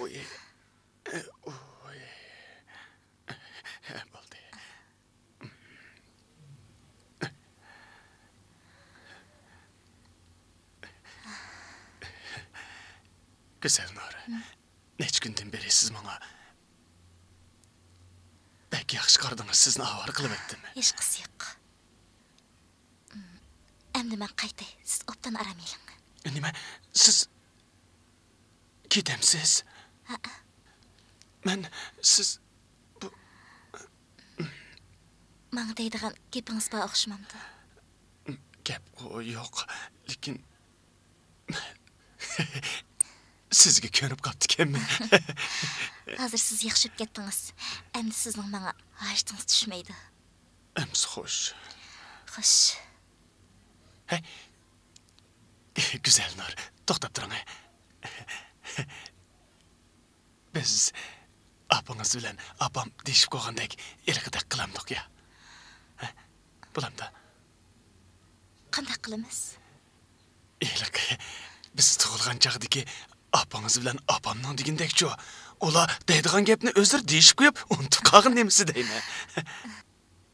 Oy. Oy. Bo'ldi. Güzel Nora. Neç gündən beri siz bana belki yaxşı qardınız, sizni avar qılıb etdimi? Hiç qısı yo'q. Endi men qaytay, siz obdan aramayling. Nima? Siz ketamsiz? Men siz bu Manga deydigan gapingiz bor o'xshamamdi. Gap yo'q, lekin sizga ko'nib qopti ekanman. Hozir siz yaxshib ketdingiz. Endi sizning menga g'ashtingiz tushmaydi. Emsi xo'sh. Xo'sh. Hey. Güzel Nur, to'xtab turing. Biz apangiz bilan apam deyishib qo'ygandek ilg'idek qilamdik ya. Bulamda. Qanday qilamiz? Ilq biz tug'ilgan chaqdagi apangiz bilan apamning degandek-chu. Ular deydigan gapni o'zlari deyishib qo'yib, unutib qolgan nemisi deyman.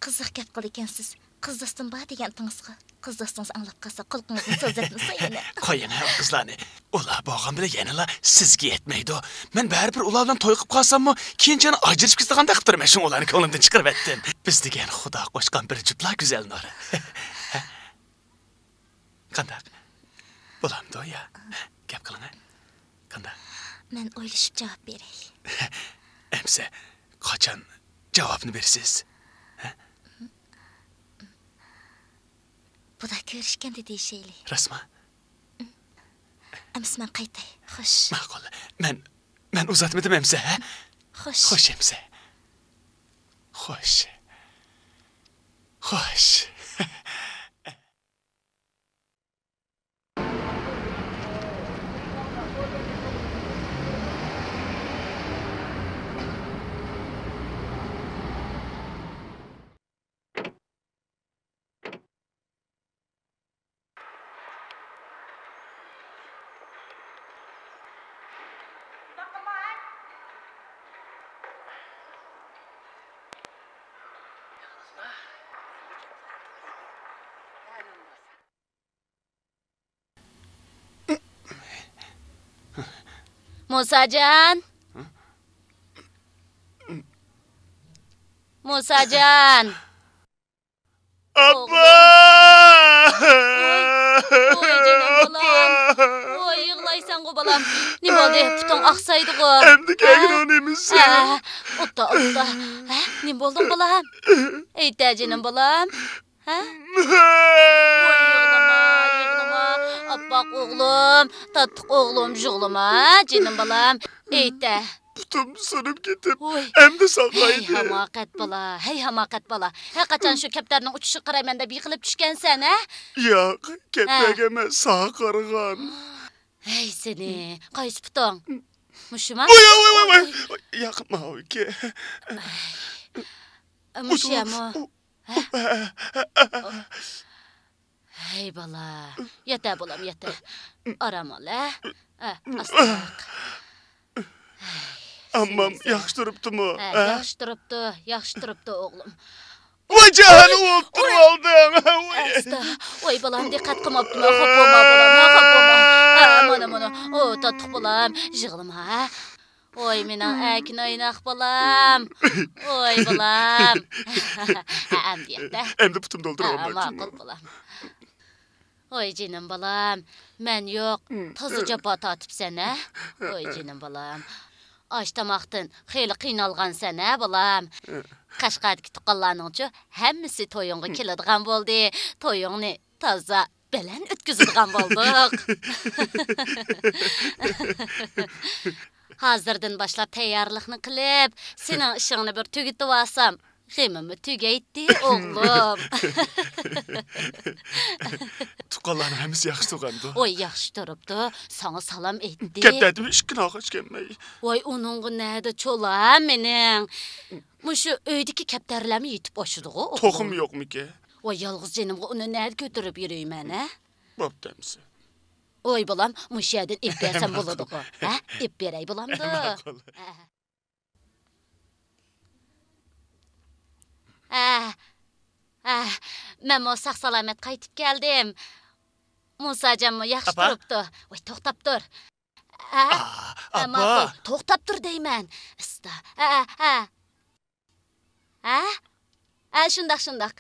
Qiziq gap qildi ekansiz. Qiz do'stim bor degan tingizga. Qiz do'stingiz anglab qolsa, qulqingizni so'zlatmasa yana. Qo'ying qizlarni. Ular bo'lgan bilan yanala sizga yetmaydi. Men baribir ular bilan to'y qilib qolsam-mu, keyinchani ajrashib ketganda qilib turman, shu ularni ko'nglimdan chiqarib etdim. Biz degan Xudo qo'shgan bir jupla Güzel Nur. Qanday? Bo'lamdi ya. Gap qiling. Qanday? Men o'ylashib javob beray. Emse, qachon javobni bersiz? Bu da ko'rishganda deyishayli. Rasma. Amsa men qaytay. Xo'sh. Ma'qul. Men uzatmadim Emse, ha? Xo'sh. Xo'sh Emse. Xo'sh. Xo'sh. Musajan. Musajan. Abba! Oy canım balam. Oy yığlaysan go balam. Ne oldu? Putung aksaydı go. Endi kelgin o nemisi? Utta. Ne oldu balam? Eyte canım balam. Oy yığlama. Abbaq oğlum, tatlık oğlum, jığlama, canım balam. Eyte. Putum sınıp gitip, hem de saklaydı. Hey hamakat bala. Kaçan şu kepterinin uçuşu qıraymanda bir qılıp düşken sen, ha? Yok, keptergeme sağ qarıgan. Hey seni, qaysı putung? Muşuma? Oy, yakma o ki. Muşya mı? Hey bala, yeter balam yeter. Aramal, ha? Astak. Ammam yaxşı duruptu mu? Yaxşı duruptu oğlum. Vay canı oldu aldın. Oy balam dikkat qılmaptım. Xo'p olma. Mana. O tatıq balam, jığlama. Oy mening akin oynaq balam. Oy balam. Endi putum dolduramam. Ma'qul balam. Oy canım balam. Men yo'q, tozaca bat atıpsan, ha? Oy canım balam. Aç tamaqdan xeyli qiynalgan sen, ha balam? Qashqadagi tuqqanlarning-chu hammasi to'yingga keladigan bo'ldi. To'yingni toza bilan o'tkazadigan bo'ldik. Hozirdan boshlab tayyorlikni qilib, sening ishingni bir tugatib olsam, g'imimni tugaydi, o'g'lim. Tuqqanlarning hammasi yaxshi tuqqandi. Oy, yaxshi turibdi. Sana salam aytdi. Ketdim, ishkina og'ach kelmay. Voy, uningga nada cho'la mening. Mushu uydagi kaptarlarni yetib oshidi-ku. To'qim yo'qmi-ki? Voy, yolg'iz jinimga uni nada ko'tarib yurayman, ha? Bo'pti. Oy balam, muş yerden ip versem buladı o. Ha? İp verey bulamdı. Ma'qul. Men o saq salamet qaytib keldim. Musacan yaxshi Apa? turibdi. Voy, to'xtab tur. Apa. Ma'qul, to'xtab tur deyman. Ista. Shundaq.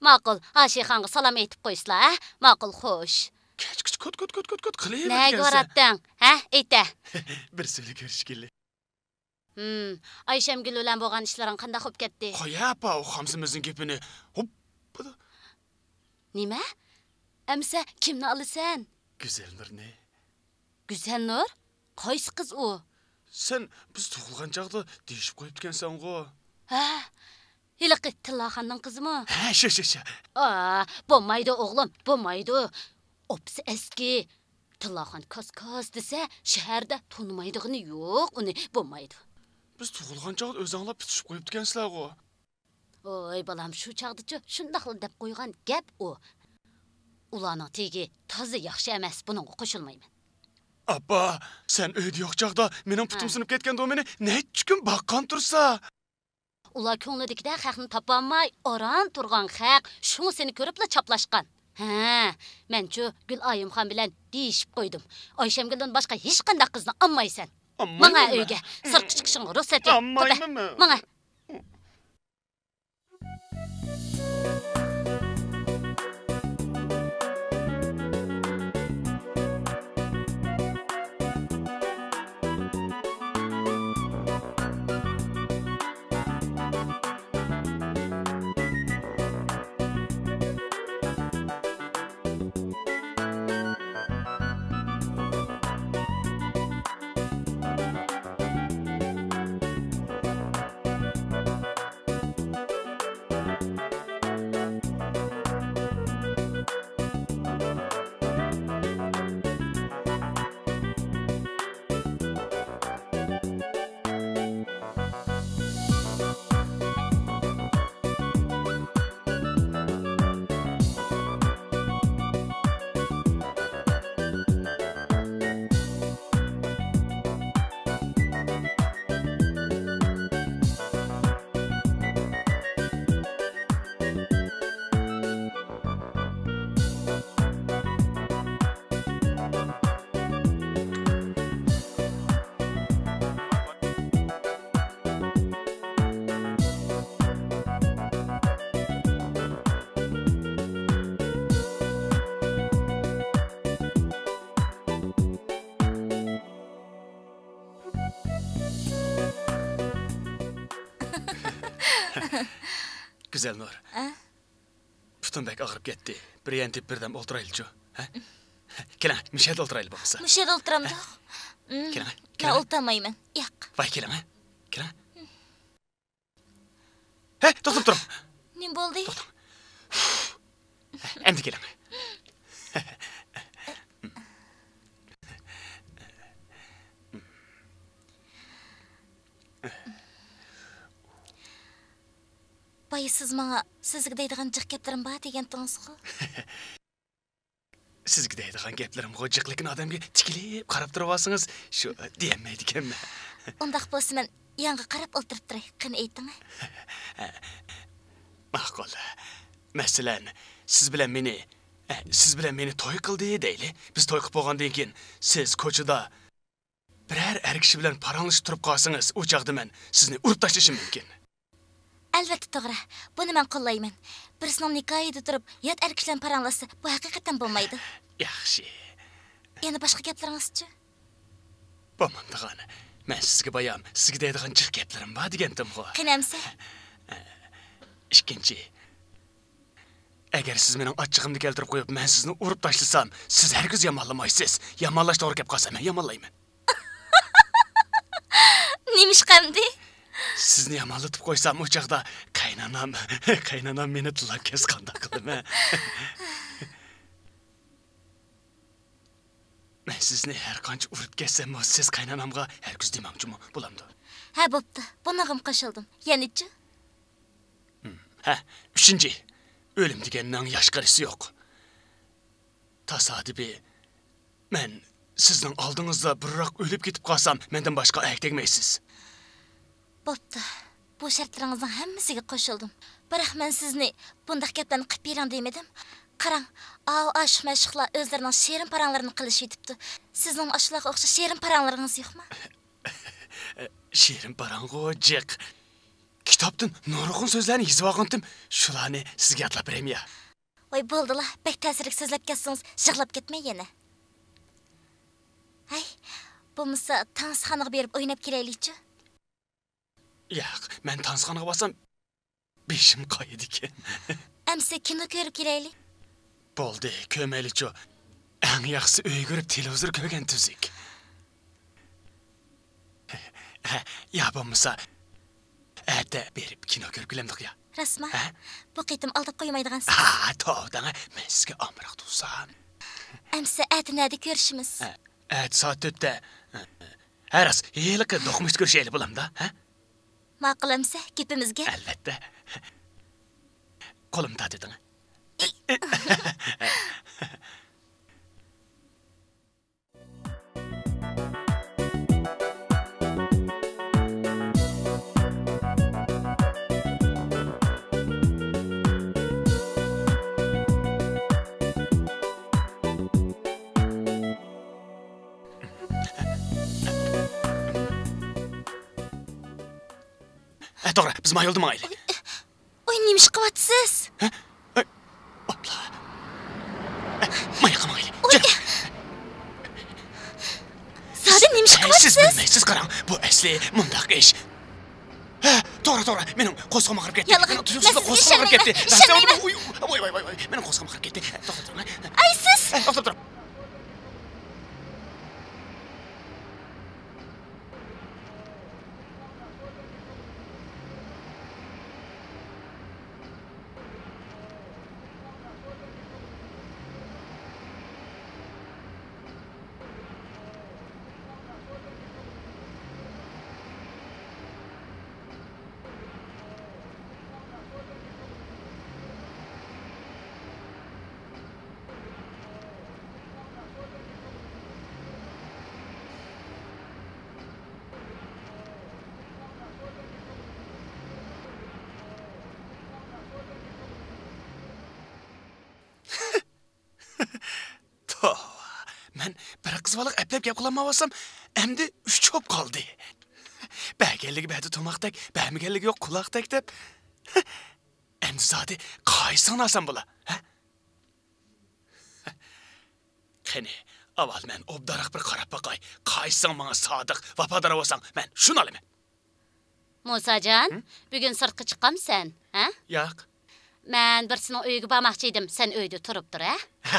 Ma'qul, Ashixonga salom aytib qo'ysizlar, Ma'qul, xo'sh. Kech kut qilayver. Nega boratding? Ayta. Bir so'li ko'rishgili. Ayşemgil bilan bo'lgan ishlaring qanday bo'lib ketdi? Qo'ya apa, o xamsimizning gapini. Hop. Nima? Amsa kimni olasan? Güzel Nurni. Güzel Nur? Qaysi qiz u? Sen biz tug'ilgan chaqda deyishib qo'yib ekansan-ku. Hiliqi Tillaxonning qizimi? Ha, shu. Bo'lmaydi o'g'lim, bo'lmaydi. Opsi eski. Tillaxon kos desa, shaharda tanımaydig'ini yo'q, uni bo'lmaydi. Biz tug'ilgan chaqda o'zinglar bitishib qo'yib ekansizlar-ku. Oy balam, shu chaqdacha shundaqla deb qo'ygan gap u. Ularning tegi toza yaxshi emas, buningga qo'shilmayman. Appa, sen uyda yo'q chaqda mening putim sinib ketganda o meni necha kun baqqan tursa. Ular ko'nglidagida haqni topolmay, oran turgan haq, shuni seni ko'ribla chaplashgan. Menchu Gul Oyimxon bilan deyishib qo'ydim. Ayşemgildan boshqa hech qanday qizni olmaysan. Mana uyga sirtqa chiqishingga ruxsat yo'q. Mana. Güzel Nur. Putum bek ağrıp ketdi. Bir yentip birdam o'ltiraylik-chu. Keling, mishada o'ltiraylik bo'lsa. Mishada o'ltiramda. Keling. Men o'ltamayman. Yo'q. Voy, keling. Keling. To'xtab turing. Nim bo'ldi? Endi keling. Bay, siz menga sizga deydigan jiq gaplarim bor degandingiz-ku. Sizga deydigan gaplarim g'ojiqlikni odamga tikilib qarab turib olsangiz, shu deyolmaydi ekanman. Undaq bo'lsa men yanga qarab o'tirib turay. Qani ayting. Ma'qul. Masalan, siz bilan meni to'y qildi deyli. Biz to'y qilib bo'lgandan keyin siz ko'chada biror er kishi bilan paranglashib turib qolsangiz, o chaqda men sizni urib tashlashim mumkin. Albatta to'g'ri. Buni men qo'llayman. Birisining nikohida turib, yot er kishilar paranglasa, bu haqiqatan bo'lmaydi. Yaxshi. Yana boshqa gaplaringiz-chi? Bo'lmamdig'an. Men sizga bayam, sizga deydigan jiq gaplarim bor degandim-ku. Qanamsa? Ikkinchi. Agar siz mening achchig'imni keltirib qo'yib, men sizni urib tashlasam, siz hargiz yomonlamaysiz. Yomonlash to'g'ri gap qolsa, men yomonlayman. Nimish qamdi? Sizni yomonlatib qo'ysam, o chaqda qaynanam meni tilab kesqanda qilaman. Men sizni har qancha urib ketsam, siz qaynanamga hargiz demoqchimi bo'lamdi. Ha, bo'pti. Bunaqam qo'shildim. Yanichi? Uchinchi. O'lim deganning yosh qarisi yo'q. Tasodifiy Men sizning oldingizda birroq o'lib ketib qolsam, mendan boshqa ayak tegmaysiz. Bo'pti. Bu shartlaringizning hammasiga qo'shildim. Biroq men sizni bundaq gaplarni qilib bering demedim. Qarang, aşıq məşıqlar özlərinin şerin paranlarını qilish yetibdi. Sizning ashulaga o'xshash şerin paranlaringiz yo'qmi? Şerin parang'ojiq. Kitobdan nurg'un so'zlarni yozib olgandim. Shularni sizga atlab beraymi ya? Voy bo'ldilar, bek ta'sirli so'zlab ketsangiz, yig'lab ketmay yana. Hay, bo'lmasa tansiqxonaga berib o'ynab kelaylikchi. Yo'q, men tansiqxonaga borsam beshim qoyidi ekan. Amsa kino ko'rib kelaylik. Bo'ldi, ko'maylikchi. Eng yaxshisi uy ko'rib televizor ko'rgan tuzuk. Ya bo'lmasa Ata berib kino ko'rib kelamdik ya. Rasma, bu qitim aldab qo'ymaydigansiz. To'g'ri, men sizga omroq tursam. Amsa ati nada ko'rishimiz? Soat 4da. Haras, yiliqi do'qmish ko'rishaylik bo'lamda, ha? Ma'qul amsa, gapimizga. Albatta. Qo'limda deding. To'g'ri, biz mayoldi mayli. Oy, nemish qilyapsiz? Opla. Mayli mayli. Sadi nemish Siz qilyapsiz? bilmaysiz, qarang, bu asli mundaq ish. To'g'ri, mening qo'zg'amga kirib ketdi. Yalg'on, Mening men qo'zg'amga sizga kirib ketdi. ishonmayman. Voy, mening qo'zg'amga kirib ketdi. To'g'ri. Ay siz! To'xtab tur. Men bir qiz bola aplab gap qilolmasam, endi 3 chop qoldi. Bägelligi bädi tomoqdak, bämigelligi yo'q quloqdak deb. Endi zodi qaysin asan bo'la, ha? Qani, avval men obdaraq bir qarab baqay. Qaysin menga sodiq, vafodor bo'lsang, men shuni olaman. Musajon, bugun sirtqa chiqqamsan, ha? Yo'q. Men birsini uyga bormoqchi edim, sen uyda turib tur, ha?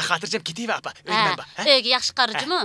Xotirjam ketayver, apa. Uyga men bor, ha? Uyga yaxshi qarajimi?